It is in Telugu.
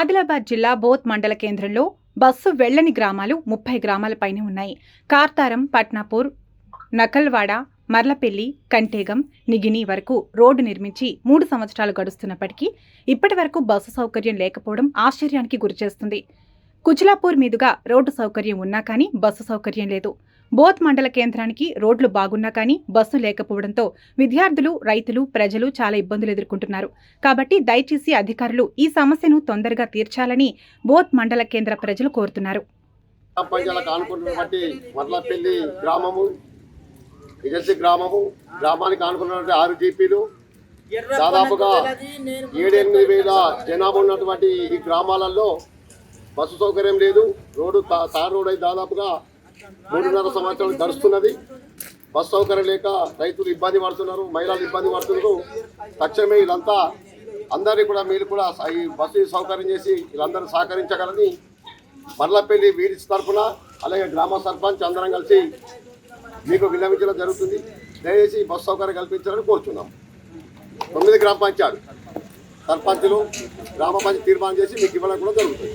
ఆదిలాబాద్ జిల్లా బోత్ మండల కేంద్రంలో బస్సు వెళ్లని గ్రామాలు 30 గ్రామాలపైనే ఉన్నాయి. కార్తారం, పట్నాపూర్, నకల్వాడ, మర్లపెల్లి, కంటేగం, నిగిని వరకు రోడ్డు నిర్మించి 3 సంవత్సరాలు గడుస్తున్నప్పటికీ ఇప్పటి వరకు బస్సు సౌకర్యం లేకపోవడం ఆశ్చర్యానికి గురిచేస్తుంది. కుచిలాపూర్ మీదుగా రోడ్డు సౌకర్యం ఉన్నా కానీ బస్సు సౌకర్యం లేదు. బోత్ మండల కేంద్రానికి రోడ్లు బాగున్నా కానీ బస్సు లేకపోవడంతో విద్యార్థులు, రైతులు, ప్రజలు చాలా ఇబ్బందులు ఎదుర్కొంటున్నారు. కాబట్టి దయచేసి అధికారులు ఈ సమస్యను తొందరగా తీర్చాలని బోత్ మండల కేంద్ర ప్రజలు కోరుతున్నారు. గ్రామానికి ఆనుకున్నటువంటి 6 జీపీలు, దాదాపుగా 7-8 వేల జనాభా ఉన్నటువంటి ఈ గ్రామాలలో బస్సు సౌకర్యం లేదు. రోడ్డు తార్ రోడ్ అయితే దాదాపుగా 3.5 సంవత్సరాలు గడుస్తున్నది. బస్సు సౌకర్యం లేక రైతులు ఇబ్బంది పడుతున్నారు, మహిళలు ఇబ్బంది పడుతున్నారు. తక్షణమే వీళ్ళంతా అందరినీ కూడా మీరు కూడా ఈ బస్సు సౌకర్యం చేసి వీళ్ళందరూ సహకరించగలని మర్లపల్లి వీడిస్ తరఫున అలాగే గ్రామ సర్పంచ్ అందరం కలిసి మీకు విన్నవించడం జరుగుతుంది. దయచేసి బస్సు సౌకర్యం కల్పించాలని కోరుచున్నాం. 9 గ్రామ పంచాయతీ సర్పంచులు గ్రామ పంచాయతీ తీర్మానం చేసి మీకు ఇవ్వడం కూడా జరుగుతుంది.